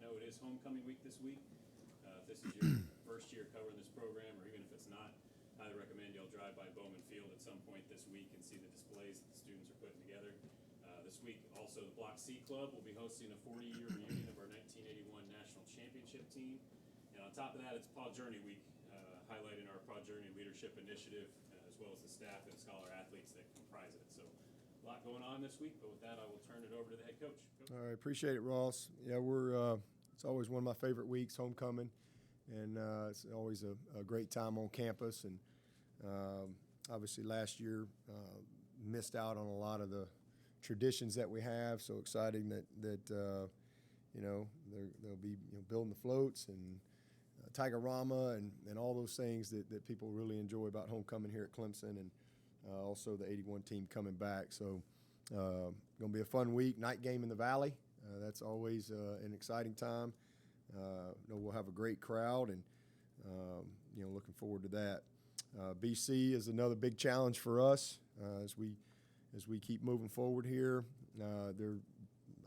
know, it is homecoming week this week. If this is your first year covering this program, or even if it's not, I highly recommend you'll drive by Bowman Field at some point this week and see the displays that the students are putting together. This week, also, the Block C Club will be hosting a 40-year reunion of our 1981 National Championship team. And on top of that, it's Paw Journey Week, highlighting our Paw Journey Leadership Initiative, as well as the staff and scholar athletes that comprise it. So a lot going on this week, but with that, I will turn it over to the head coach. All right, appreciate it, Ross. Yeah, it's always one of my favorite weeks, homecoming, and it's always a great time on campus. And obviously last year missed out on a lot of the traditions that we have. So exciting that they'll be building the floats and Tiger-Rama and all those things that people really enjoy about homecoming here at Clemson, and also the 81 team coming back. So going to be a fun week. Night game in the Valley. That's always an exciting time. We'll have a great crowd, and looking forward to that. BC is another big challenge for us as we keep moving forward here. They're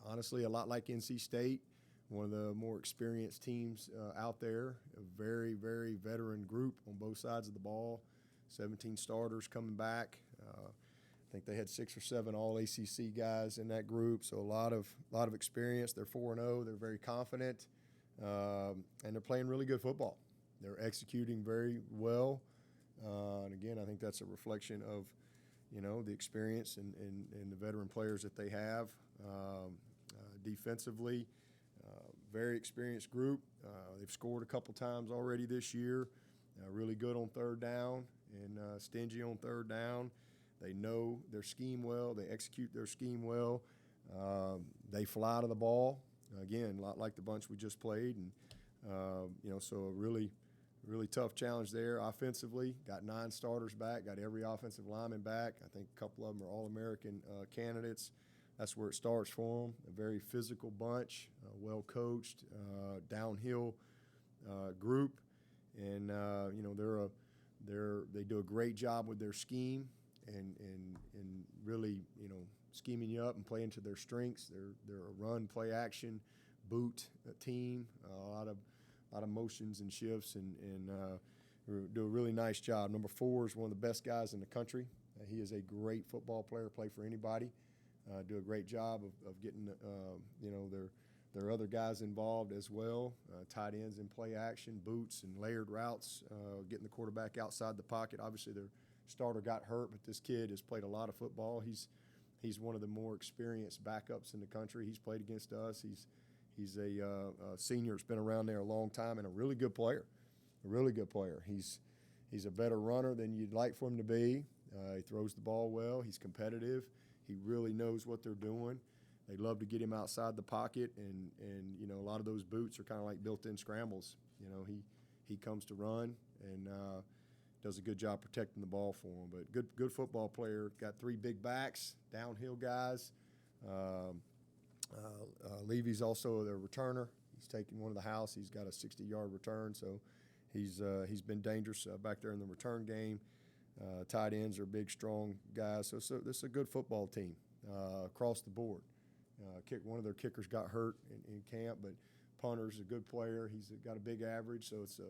honestly a lot like NC State, one of the more experienced teams out there, a very, very veteran group on both sides of the ball, 17 starters coming back. I think they had 6 or 7 all-ACC guys in that group, so a lot of experience. They're 4-0. They're very confident, and they're playing really good football. They're executing very well, and again, I think that's a reflection of the experience and the veteran players that they have. Defensively, very experienced group. They've scored a couple times already this year. Really good on third down and stingy on third down. They know their scheme well. They execute their scheme well. They fly to the ball. Again, a lot like the bunch we just played. And, so a really, really tough challenge there. Offensively, got 9 starters back, got every offensive lineman back. I think a couple of them are All-American candidates. That's where it starts for them. A very physical bunch, well-coached, downhill group. And, they do a great job with their scheme and really, scheming you up and playing to their strengths. They're a run, play action, boot team, a lot of motions and shifts, and do a really nice job. Number 4 is one of the best guys in the country. He is a great football player, play for anybody. Do a great job of getting their other guys involved as well. Tight ends in play action, boots and layered routes, getting the quarterback outside the pocket. Obviously, their starter got hurt, but this kid has played a lot of football. He's one of the more experienced backups in the country. He's played against us. He's a senior that's been around there a long time and a really good player. A really good player. He's a better runner than you'd like for him to be. He throws the ball well. He's competitive. He really knows what they're doing. They love to get him outside the pocket, and a lot of those boots are kind of like built-in scrambles. He comes to run and does a good job protecting the ball for him. But good football player. Got 3 big backs, downhill guys. Levy's also their returner. He's taking one of the house. He's got a 60-yard return, so he's been dangerous back there in the return game. Tight ends are big, strong guys. So this is a good football team across the board. One of their kickers got hurt in camp, but punter's a good player. He's got a big average, so it's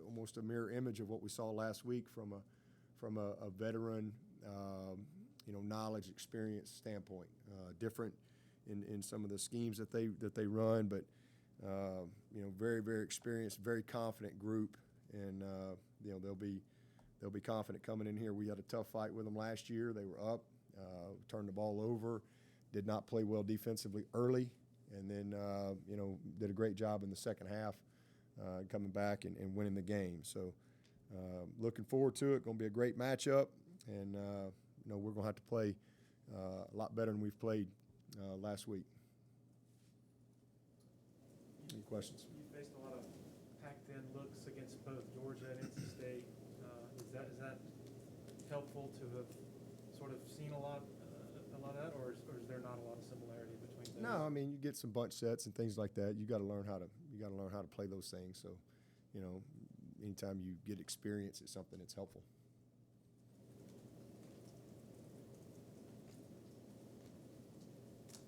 almost a mirror image of what we saw last week from a veteran, knowledge, experience standpoint. Different in some of the schemes that they run, but very, very experienced, very confident group, and they'll be confident coming in here. We had a tough fight with them last year. They were up, turned the ball over, did not play well defensively early, and then did a great job in the second half, coming back and winning the game. So looking forward to it. Going to be a great matchup, and we're going to have to play a lot better than we've played last week. Any questions? You faced a lot of packed-in looks against both Georgia and NC State. Is that helpful to have sort of seen a lot of that, or is there not a lot of similarity between those? No, I mean, you get some bunch sets and things like that. You got to learn how to play those things. So, anytime you get experience at something, it's helpful.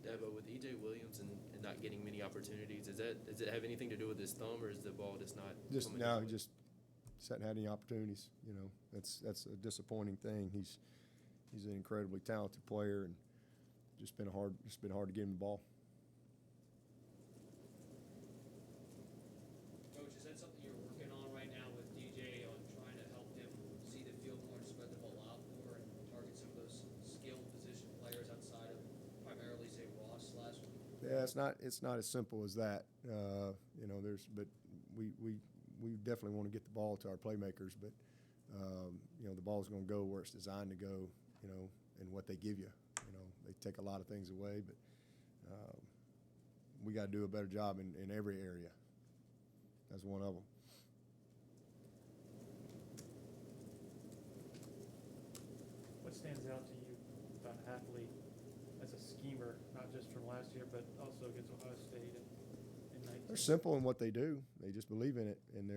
Dabo, with EJ Williams and not getting many opportunities, does it have anything to do with his thumb, or is the ball just not coming No, his way? just hadn't had any opportunities. You know, that's a disappointing thing. He's an incredibly talented player, and just been hard to get him the ball. Coach, is that something you're working on right now with DJ on trying to help him see the field more and spread the ball out more and target some of those skilled position players outside of primarily, say, Ross last week? Yeah, it's not as simple as that. You know, but we definitely want to get the ball to our playmakers, but you know, the ball's going to go where it's designed to go. You know, and what they give you. You know, they take a lot of things away, but we got to do a better job in every area. That's one of them. What stands out to you about Hafley as a schemer, not just from last year, but also against Ohio State in 19? They're simple in what they do. They just believe in it, and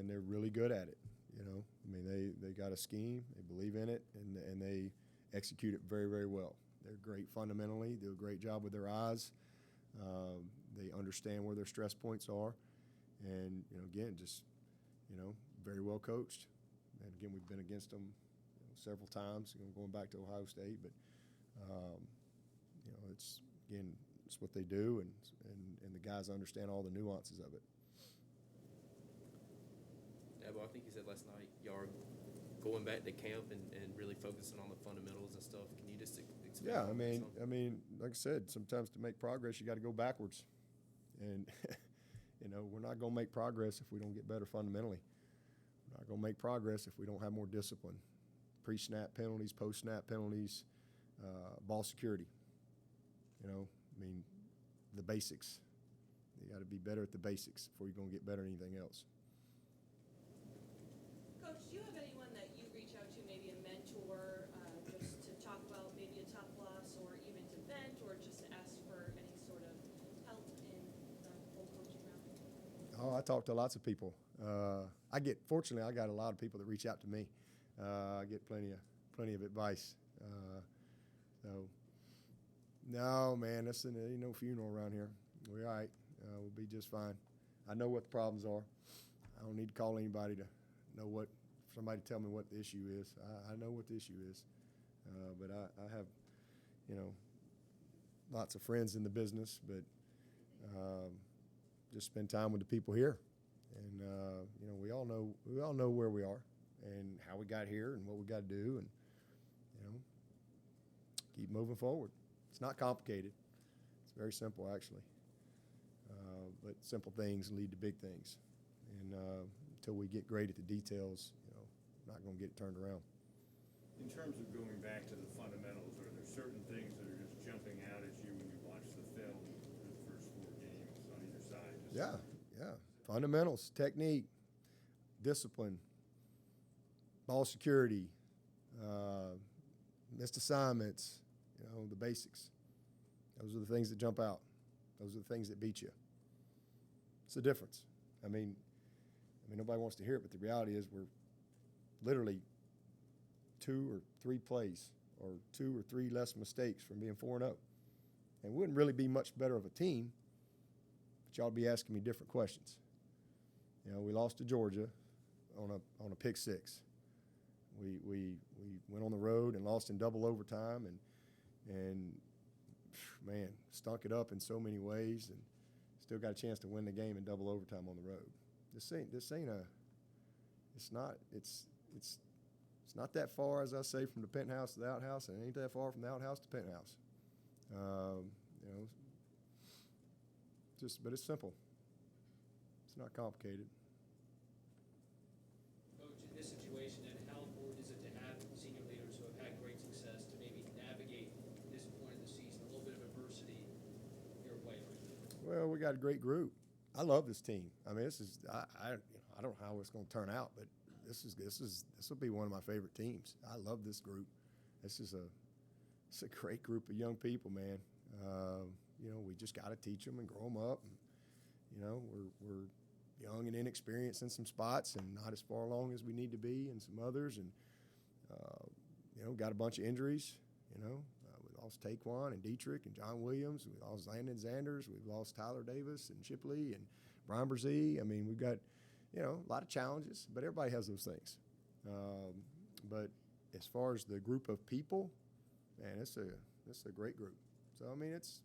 they're really good at it. You know, I mean, they got a scheme, they believe in it, and they execute it very, very well. They're great fundamentally, do a great job with their eyes. They understand where their stress points are, and you know, again, just very well coached. And again, we've been against them several times, going back to Ohio State, but you know, it's what they do, and the guys understand all the nuances of it. Dabo, I think you said last night y'all are going back to camp and really focusing on the fundamentals and stuff. Can you just expand? Yeah, on I mean, like I said, sometimes to make progress, you got to go backwards, and you know, we're not going to make progress if we don't get better fundamentally. We're not going to make progress if we don't have more discipline, pre-snap penalties, post-snap penalties, ball security. You know, I mean, the basics. You got to be better at the basics before you're going to get better at anything else. Coach, do you have anyone that you reach out to, maybe a mentor, just to talk about maybe a tough loss, or even to vent, or just to ask for any sort of help in the whole coaching round? Oh, I talk to lots of people. Fortunately, I got a lot of people that reach out to me. I get plenty of advice. So, no, man, ain't no funeral around here. We're all right. We'll be just fine. I know what the problems are. I don't need to call anybody to know somebody tell me what the issue is. I know what the issue is. But I have, lots of friends in the business, but just spend time with the people here. And, we all know where we are and how we got here and what we got to do, and, keep moving forward. It's not complicated. It's very simple, actually. But simple things lead to big things. And until we get great at the details, we're not going to get it turned around. In terms of going back to the fundamentals, are there certain things that are just jumping out at you when you watch the film for the first 4 games on either side? Yeah. Fundamentals, technique, discipline, ball security, missed assignments, the basics. Those are the things that jump out. Those are the things that beat you. It's the difference. I mean, nobody wants to hear it, but the reality is we're literally 2 or 3 plays or 2 or 3 less mistakes from being 4-0. And we wouldn't really be much better of a team, but y'all be asking me different questions. We lost to Georgia on a pick 6. We went on the road and lost in double overtime and man, stunk it up in so many ways, and still got a chance to win the game in double overtime on the road. It's not that far, as I say, from the penthouse to the outhouse, and it ain't that far from the outhouse to the penthouse. But it's simple. It's not complicated. Coach, in this situation, and how important is it to have senior leaders who have had great success to maybe navigate this point of the season, a little bit of adversity your way? Well, we got a great group. I love this team. I mean, I don't know how it's going to turn out, but this will be one of my favorite teams. I love this group. It's a great group of young people, man. We just got to teach them and grow them up. And, we're young and inexperienced in some spots, and not as far along as we need to be in some others, and got a bunch of injuries. With lost Taquan and Dietrich and John Williams. We lost Landon Zanders. We've lost Tyler Davis and Shipley and Brian Brzee. I mean, we've got, a lot of challenges, but everybody has those things. But as far as the group of people, man, it's a great group. So, I mean, it's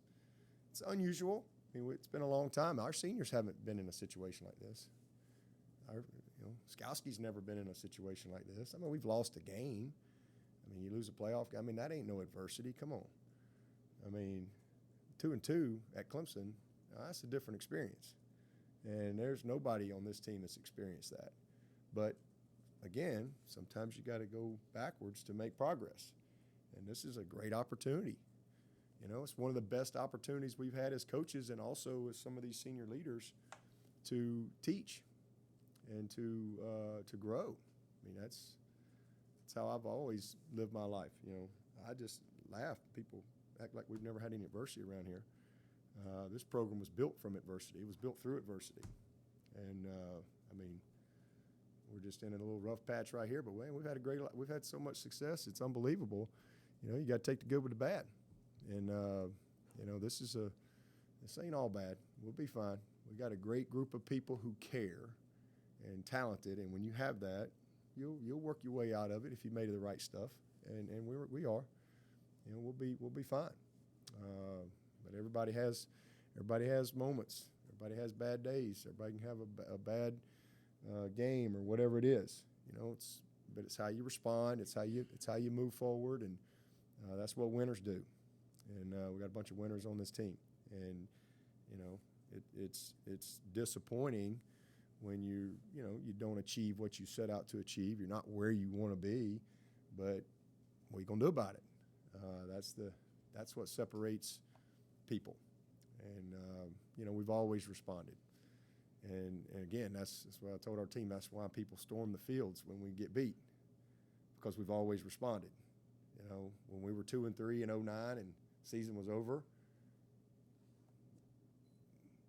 unusual. I mean, it's been a long time. Our seniors haven't been in a situation like this. Skowski's never been in a situation like this. I mean, we've lost a game. I mean, you lose a playoff game. I mean, that ain't no adversity. Come on. I mean, 2-2 at Clemson, that's a different experience. And there's nobody on this team that's experienced that. But, again, sometimes you got to go backwards to make progress. And this is a great opportunity. It's one of the best opportunities we've had as coaches and also as some of these senior leaders to teach and to grow. I mean, that's how I've always lived my life. I just laugh. People act like we've never had any adversity around here. This program was built from adversity. It was built through adversity. And, I mean, we're just in a little rough patch right here, but we've had so much success. It's unbelievable. You got to take the good with the bad. And, this ain't all bad. We'll be fine. We got a great group of people who care and talented, and when you have that, you'll work your way out of it if you made the right stuff, and we are. We'll be fine. But everybody has moments. Everybody has bad days. Everybody can have a bad game or whatever it is. But it's how you respond. It's how you move forward, and that's what winners do. And we got a bunch of winners on this team, and it's disappointing when you don't achieve what you set out to achieve. You're not where you want to be, but what are you gonna do about it? That's what separates people, and we've always responded. And again, that's what I told our team. That's why people storm the fields when we get beat, because we've always responded. When we were 2-3 in 2009 and season was over,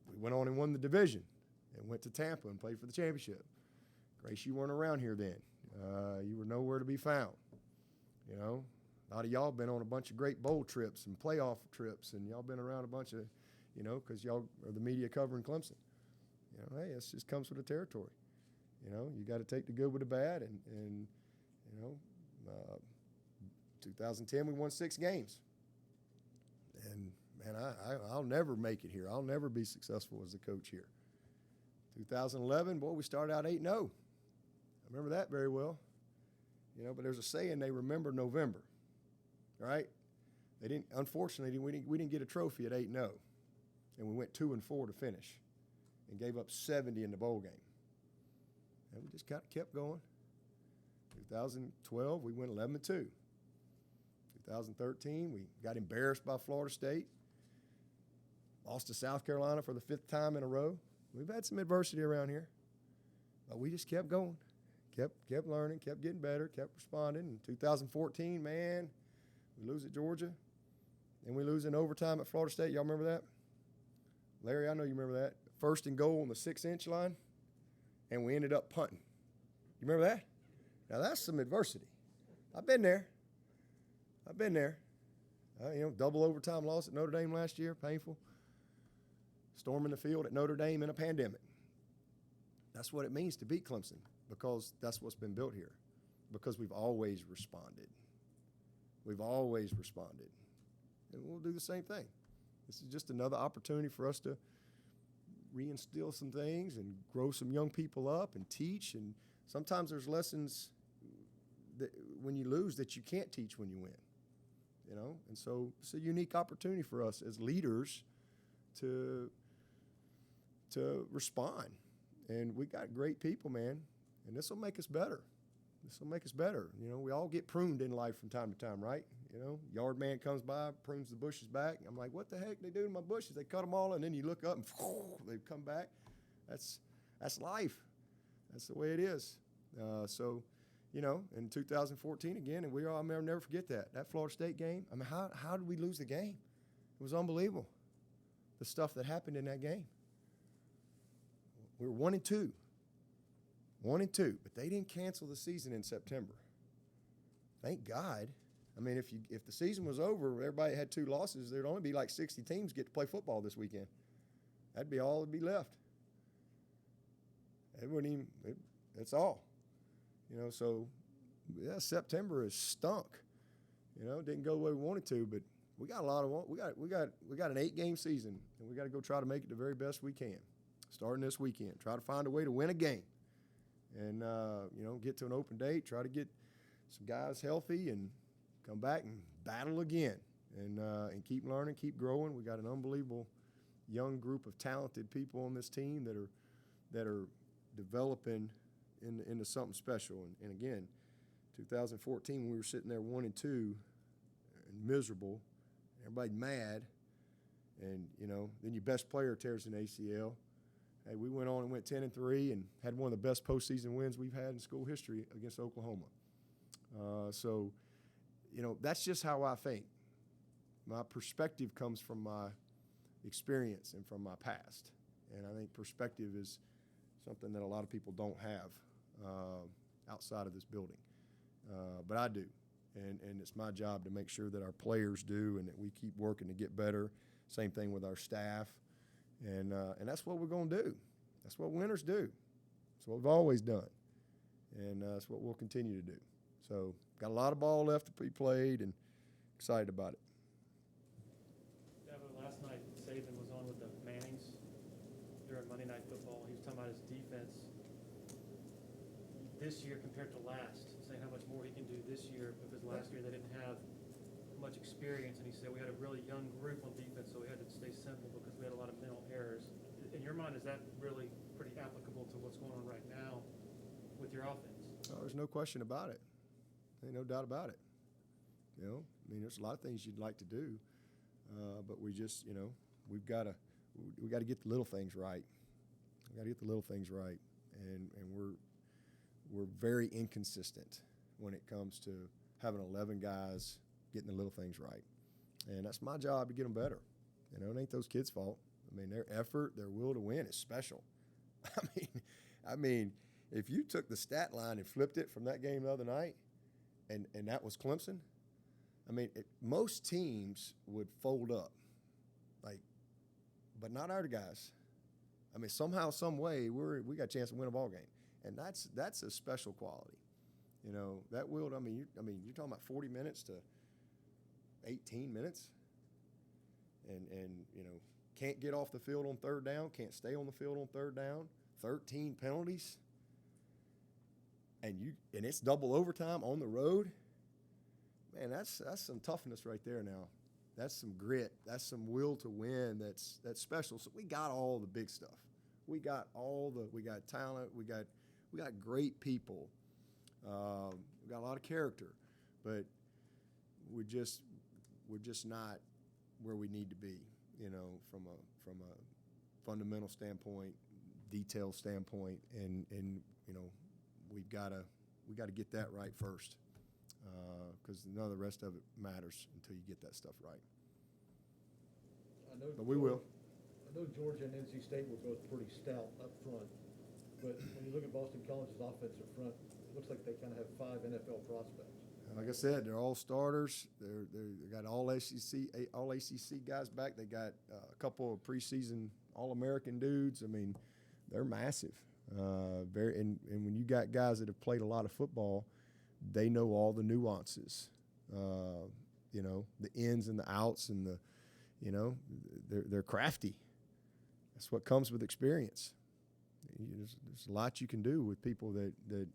we went on and won the division and went to Tampa and played for the championship. Grace, you weren't around here then. You were nowhere to be found. A lot of y'all been on a bunch of great bowl trips and playoff trips, and y'all been around a bunch of, because y'all are the media covering Clemson. Hey, it just comes with the territory. You got to take the good with the bad, and 2010 we won 6 games. And, man, I'll never make it here. I'll never be successful as a coach here. 2011, boy, we started out 8-0. I remember that very well. But there's a saying, they remember November, right? Unfortunately, we didn't get a trophy at 8-0. And we went 2-4 to finish and gave up 70 in the bowl game. And we just kind of kept going. 2012, we went 11-2. 2013, we got embarrassed by Florida State. Lost to South Carolina for the 5th time in a row. We've had some adversity around here, but we just kept going, kept learning, kept getting better, kept responding. In 2014, man, we lose at Georgia, and we lose in overtime at Florida State. Y'all remember that? Larry, I know you remember that. 1st and goal on the 6-inch line, and we ended up punting. You remember that? Now, that's some adversity. I've been there. Double overtime loss at Notre Dame last year, painful. Storming the field at Notre Dame in a pandemic. That's what it means to beat Clemson, because that's what's been built here, because we've always responded. We've always responded, and we'll do the same thing. This is just another opportunity for us to reinstill some things and grow some young people up and teach. And sometimes there's lessons that when you lose that you can't teach when you win. And so it's a unique opportunity for us as leaders to respond. And we got great people, man, and this will make us better. We all get pruned in life from time to time, right? Yard man comes by, prunes the bushes back. I'm like, what the heck they do to my bushes? They cut them all, and then you look up and they come back. That's life. That's the way it is. In 2014 again, and I'll never forget that Florida State game. I mean, how did we lose the game? It was unbelievable, the stuff that happened in that game. We were 1-2, but they didn't cancel the season in September. Thank God. I mean, if the season was over, everybody had 2 losses, there'd only be like 60 teams get to play football this weekend. That'd be all that'd be left. It wouldn't even. That's all. So yeah, September is stunk. It didn't go the way we wanted to, but we got a lot of we got an 8-game season, and we got to go try to make it the very best we can. Starting this weekend, try to find a way to win a game, and get to an open date. Try to get some guys healthy and come back and battle again, and keep learning, keep growing. We got an unbelievable young group of talented people on this team that are developing into something special. And again, 2014, when we were sitting there 1-2 and miserable, everybody mad, and then your best player tears an ACL. Hey, we went on and went 10-3 and had one of the best postseason wins we've had in school history against Oklahoma. So that's just how I think. My perspective comes from my experience and from my past, and I think perspective is something that a lot of people don't have outside of this building, but I do, and it's my job to make sure that our players do and that we keep working to get better. Same thing with our staff, and that's what we're going to do. That's what winners do. That's what we've always done, and that's what we'll continue to do. So got a lot of ball left to be played, and excited about it. Dabo, last night Saban was on with the Mannings during Monday Night Football. He was talking about his defense this year compared to last, saying how much more he can do this year because last year they didn't have much experience, and he said we had a really young group on defense, so we had to stay simple because we had a lot of mental errors. In your mind, is that really pretty applicable to what's going on right now with your offense? Oh, there's no question about it. Ain't no doubt about it. There's a lot of things you'd like to do, but we just, we got to get the little things right. We got to get the little things right, and we're very inconsistent when it comes to having 11 guys getting the little things right, and that's my job to get them better. It ain't those kids' fault. Their effort, their will to win is special. I mean, if you took the stat line and flipped it from that game the other night, and that was Clemson, most teams would fold up, but not our guys. Somehow, some way, we got a chance to win a ball game, and that's a special quality. That will. You're talking about 40 minutes to 18 minutes, and can't get off the field on third down, can't stay on the field on third down, 13 penalties. And it's double overtime on the road. Man, that's some toughness right there now. That's some grit. That's some will to win. That's special. So we got all the big stuff. We got talent. We got great people. We got a lot of character, but we're just not where we need to be. From a fundamental standpoint, detail standpoint, and we got to get that right first, because none of the rest of it matters until you get that stuff right. But we will. I know Georgia and NC State were both pretty stout up front, but when you look at Boston College's offensive front, it looks like they kind of have 5 NFL prospects. Like I said, they're all starters. They got all ACC guys back. They got a couple of preseason All-American dudes. They're massive. And when you got guys that have played a lot of football, they know all the nuances. The ins and the outs, and they're crafty. That's what comes with experience. There's a lot you can do with people that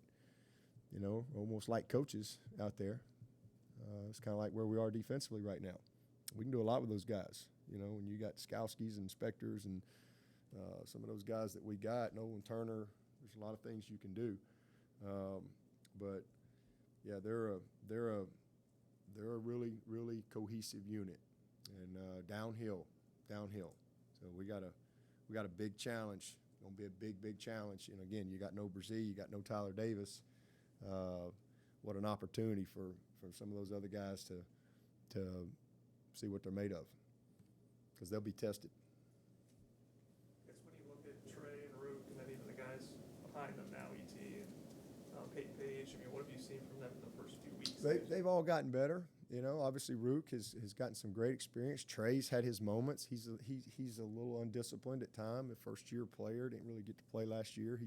almost like coaches out there. It's kind of like where we are defensively right now. We can do a lot with those guys. When you got Skowskis and Spectors and some of those guys that we got, Nolan Turner, there's a lot of things you can do. But yeah, they're a really, really cohesive unit, and downhill. So we got a big challenge. Gonna be a big challenge. And again, you got no Brazil, you got no Tyler Davis. What an opportunity for some of those other guys to see what they're made of, because they'll be tested. I guess when you look at Trey and Rook, and then even the guys behind them now, ET and Peyton Page, what have you seen from them in the first few weeks? They've all gotten better. You know, obviously Rook has gotten some great experience. Trey's had his moments. He's a little undisciplined at time. A first-year player, didn't really get to play last year.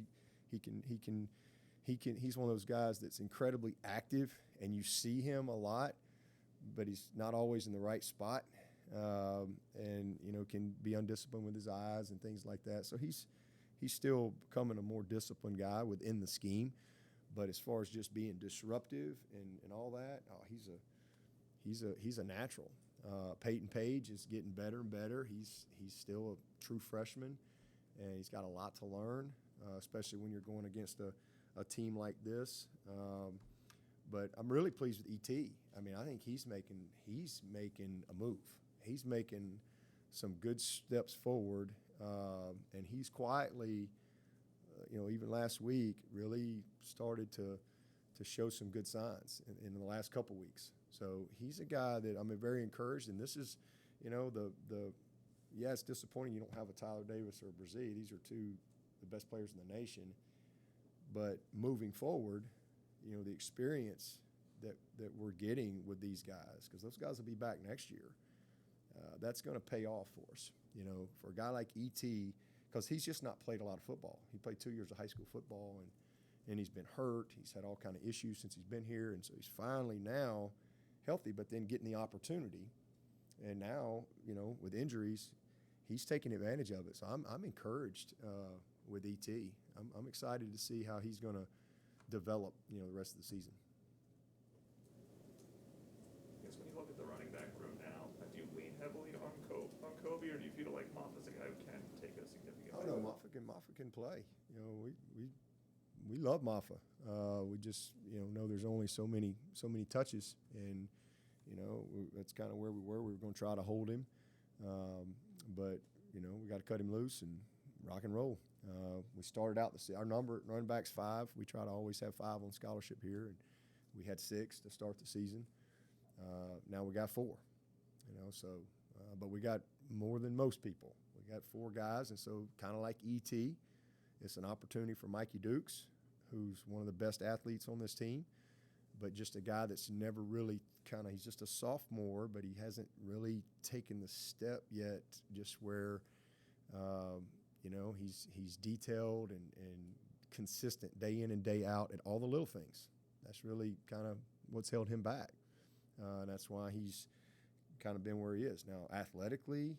He's one of those guys that's incredibly active, and you see him a lot, but he's not always in the right spot, and you know, can be undisciplined with his eyes and things like that. So he's still becoming a more disciplined guy within the scheme. But as far as just being disruptive and all that, oh, he's a natural. Peyton Page is getting better and better. He's still a true freshman, and he's got a lot to learn, especially when you're going against a team like this. But I'm really pleased with ET. I mean, I think he's making a move. He's making some good steps forward, and he's quietly, you know, even last week, really started to show some good signs in the last couple weeks. So he's a guy that I'm very encouraged, and this is, you know, yeah, it's disappointing you don't have a Tyler Davis or a Brazee. These are two the best players in the nation. But moving forward, you know, the experience that we're getting with these guys, because those guys will be back next year, that's going to pay off for us. You know, for a guy like E.T., because he's just not played a lot of football. He played 2 years of high school football, and he's been hurt. He's had all kind of issues since he's been here, and so he's finally now healthy, but then getting the opportunity. And now, you know, with injuries, he's taking advantage of it. So I'm encouraged with E.T. I'm excited to see how he's going to develop, you know, the rest of the season. I guess when you look at the running back room now, do you lean heavily on Kobe, or do you feel like Moffa's a guy who can take a significant? Oh no, Moffa can play. You know, we love Moffa. We just, you know there's only so many touches, and you know that's kind of where we were. We were going to try to hold him, but you know we got to cut him loose and rock and roll. We started out our number running backs 5. We try to always have 5 on scholarship here, and we had 6 to start the season. Now we got 4. You know, so but we got more than most people. We got 4 guys, and so kind of like E.T., it's an opportunity for Mikey Dukes, who's one of the best athletes on this team, but just a guy that's never really he's just a sophomore, but he hasn't really taken the step yet, just where, you know, he's detailed and consistent day in and day out at all the little things. That's really kind of what's held him back, and that's why he's kind of been where he is now, athletically,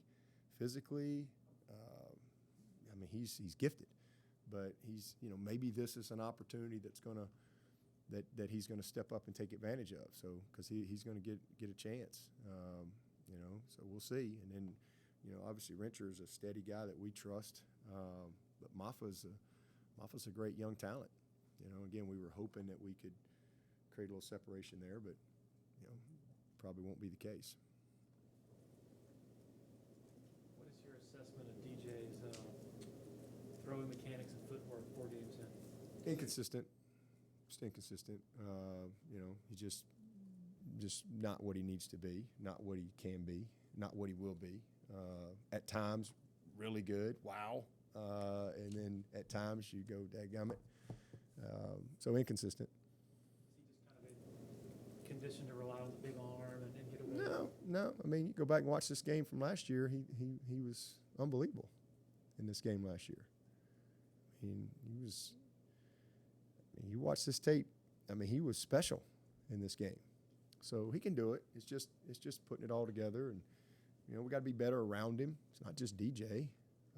physically. I mean, he's gifted, but he's, you know, maybe this is an opportunity that he's going to step up and take advantage of. So because he's going to get a chance, you know. So we'll see. And then, you know, obviously Rencher is a steady guy that we trust, but Moffa's a great young talent. You know, again, we were hoping that we could create a little separation there, but you know, probably won't be the case. What is your assessment of DJ's throwing mechanics and footwork 4 games in? Inconsistent. Just inconsistent. You know, he's just not what he needs to be, not what he can be, not what he will be. At times, really good. Wow. And then at times you go, dadgummit. So inconsistent. Is he just kind of conditioned to rely on the big arm and get away? No. I mean, you go back and watch this game from last year. He was unbelievable in this game last year. I mean, you watch this tape. I mean, he was special in this game. So he can do it. It's just putting it all together, and you know we got to be better around him. It's not just DJ.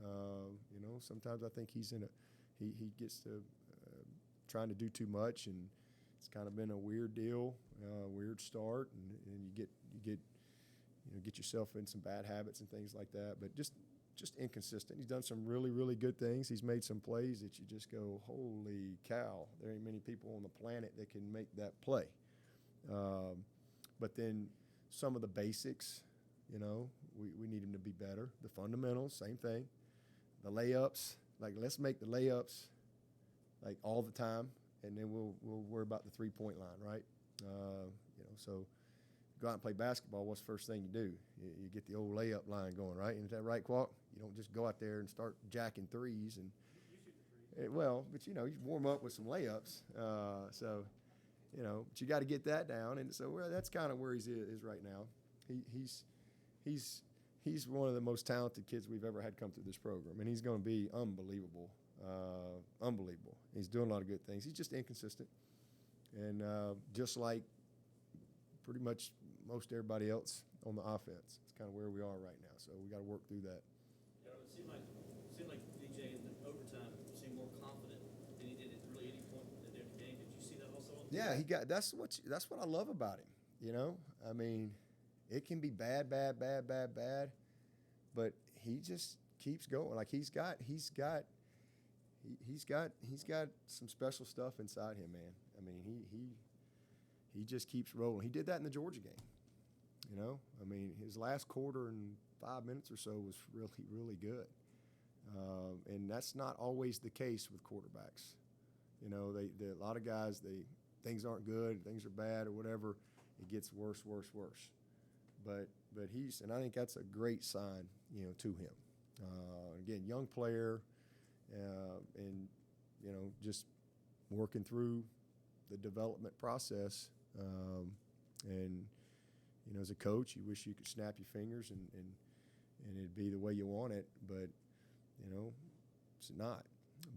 You know, sometimes I think he gets to trying to do too much, and it's kind of been a weird deal, weird start, and you get yourself in some bad habits and things like that. But just inconsistent. He's done some really, really good things. He's made some plays that you just go, holy cow, there ain't many people on the planet that can make that play. But then some of the basics, you know, we need him to be better. The fundamentals, same thing. The layups, like let's make the layups like all the time, and then we'll worry about the 3-point line, right? You know, so go out and play basketball, what's the first thing you do? You get the old layup line going, right? Isn't that right, Qualk? You don't just go out there and start jacking threes. And You shoot the 3. well, but, you know, you warm up with some layups. So, you know, but you got to get that down. And so that's kind of where he is right now. He's one of the most talented kids we've ever had come through this program, and he's going to be unbelievable, unbelievable. He's doing a lot of good things. He's just inconsistent, and just like pretty much most everybody else on the offense. It's kind of where we are right now, so we got to work through that. Yeah, it seemed like DJ in the overtime seemed more confident than he did at really any point in the game. Did you see that also? Yeah, that's what I love about him. You know, I mean, it can be bad, but he just keeps going. Like he's got some special stuff inside him, man. I mean, he just keeps rolling. He did that in the Georgia game. You know, I mean, his last quarter and 5 minutes or so was really, really good. And that's not always the case with quarterbacks. You know, a lot of guys, things aren't good, things are bad or whatever. It gets worse. But and I think that's a great sign, you know, to him. Again, young player, and you know, just working through the development process. And you know, as a coach, you wish you could snap your fingers and it'd be the way you want it, but you know, it's not.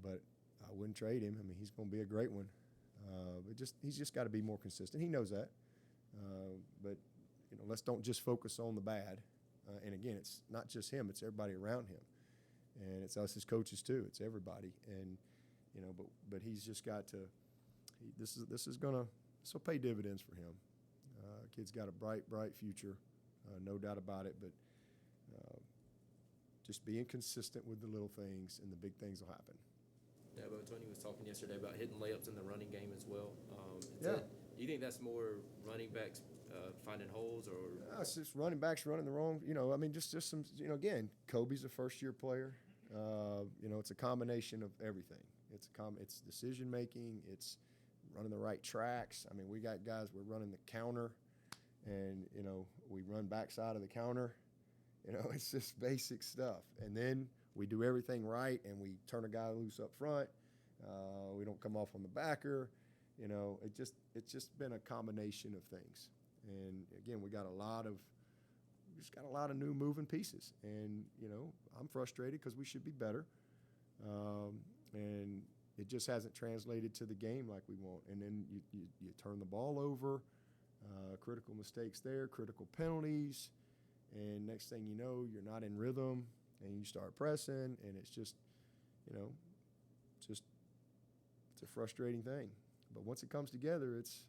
But I wouldn't trade him. I mean, he's going to be a great one. But he's just got to be more consistent. He knows that. But you know, let's don't just focus on the bad. And again, it's not just him; it's everybody around him, and it's us as coaches too. It's everybody. And you know, but he's just got to. This will pay dividends for him. Kid's got a bright future, no doubt about it. But just being consistent with the little things, and the big things will happen. Dabo, Tony was talking yesterday about hitting layups in the running game as well. Yeah. Do you think that's more running backs finding holes, or? It's just running backs running the wrong. You know, I mean, just some. You know, again, Kobe's a first-year player. You know, it's a combination of everything. It's decision making. It's running the right tracks. I mean, we got guys. We're running the counter, and you know, we run backside of the counter. You know, it's just basic stuff. And then we do everything right, and we turn a guy loose up front. We don't come off on the backer. You know, it's just been a combination of things. And again, we got a lot of new moving pieces. And you know, I'm frustrated because we should be better, and it just hasn't translated to the game like we want. And then you turn the ball over, critical mistakes there, critical penalties. And next thing you know, you're not in rhythm, and you start pressing, and it's just, you know, it's a frustrating thing. But once it comes together, it's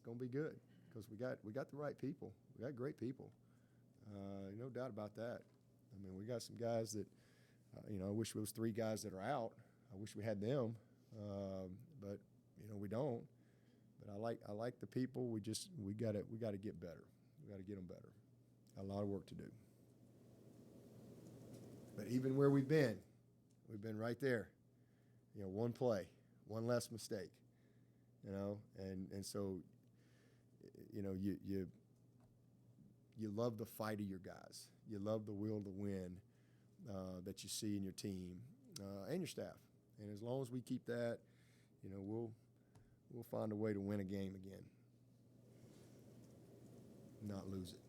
going to be good because we got the right people. We got great people. No doubt about that. I mean, we got some guys that, you know, I wish it was 3 guys that are out. I wish we had them, but you know, we don't. But I like the people. We got to get better. We got to get them better. A lot of work to do. But even where we've been right there. You know, one play, one less mistake. You know, and so, you know, you love the fight of your guys. You love the will to win that you see in your team and your staff. And as long as we keep that, you know, we'll find a way to win a game again, not lose it.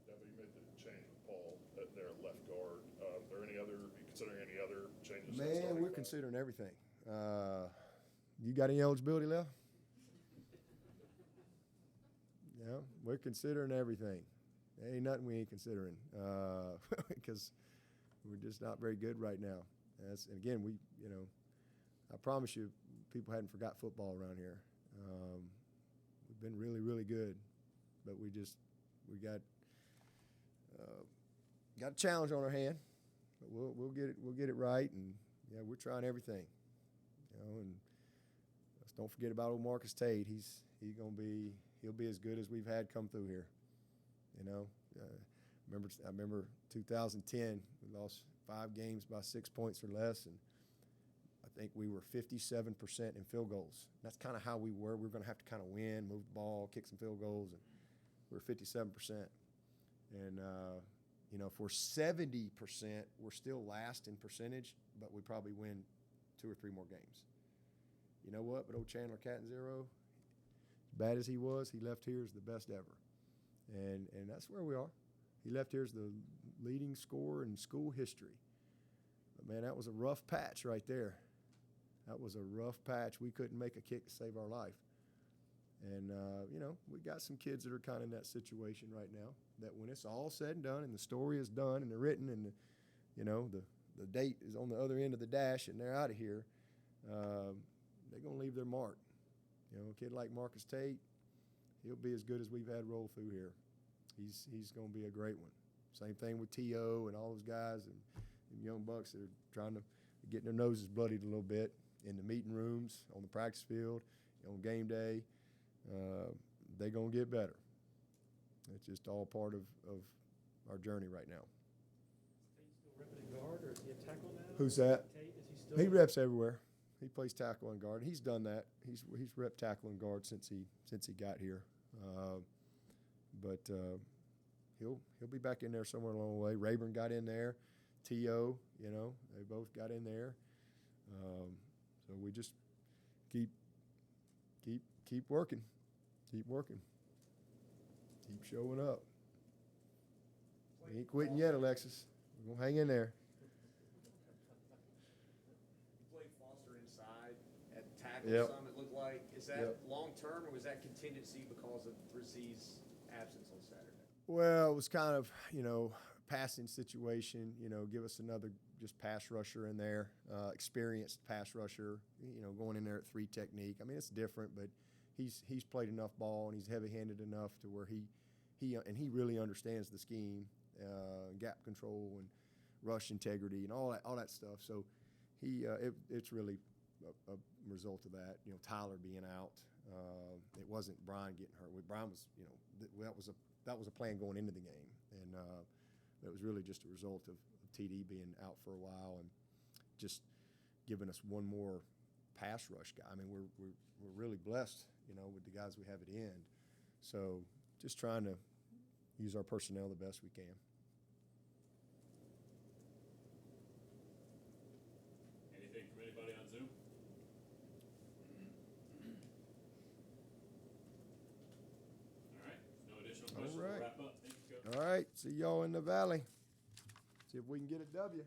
You made the change with Paul at their left guard. Are there any other? Are you considering any other changes? Man, we're considering everything. You got any eligibility left? Yeah, we're considering everything. There ain't nothing we ain't considering because we're just not very good right now. And again, you know, I promise you, people hadn't forgot football around here. We've been really, really good, but we got a challenge on our hand. But we'll get it right, and yeah, we're trying everything. You know, and let's don't forget about old Marcus Tate. He'll be as good as we've had come through here. You know, I remember 2010. We lost 5 games by 6 points or less, and I think we were 57% in field goals. That's kind of how we were. We were going to have to kind of win, move the ball, kick some field goals, and we were 57%. And you know, if we're 70%, we're still last in percentage, but we probably win 2 or 3 more games. You know what? But old Chandler Catanzaro, bad as he was, he left here as the best ever. And that's where we are. He left here as the leading scorer in school history. But, man, that was a rough patch right there. That was a rough patch. We couldn't make a kick to save our life. And, you know, we got some kids that are kind of in that situation right now, that when it's all said and done and the story is done and they're written and, you know, the date is on the other end of the dash and they're out of here, they're going to leave their mark. You know, a kid like Marcus Tate, he'll be as good as we've had roll through here. He's going to be a great one. Same thing with T.O. and all those guys and young bucks that are trying to get their noses bloodied a little bit in the meeting rooms, on the practice field, on game day. They're going to get better. It's just all part of our journey right now. Tate still repping at guard, or is he a tackle now? Who's that? Tate, is he still? He reps everywhere. He plays tackle and guard. He's done that. He's repped tackle and guard since he got here. But he'll be back in there somewhere along the way. Rayburn got in there. T.O., you know, they both got in there. So we just keep working. Keep working. Keep showing up. We ain't quitting yet, Alexis. We're going to hang in there. Played Foster inside at tackle Yep. some, it looked like. Is that Yep. long-term, or was that contingency because of Brazil's absence on Saturday? Well, it was kind of, you know, passing situation, you know, give us another just pass rusher in there, experienced pass rusher, you know, going in there at 3 technique. I mean, it's different, but he's played enough ball and he's heavy-handed enough to where he really understands the scheme, gap control and rush integrity and all that stuff. So it's really a result of that. You know, Tyler being out. It wasn't Brian getting hurt. Brian was, you know, that was a plan going into the game, and it was really just a result of TD being out for a while and just giving us one more pass rush guy. I mean, we're really blessed, you know, with the guys we have at end. So just trying to use our personnel the best we can. Anything from anybody on Zoom? All right, no additional questions. All right. We'll wrap up. Thank you, Coach. All right, see y'all in the valley. See if we can get a W.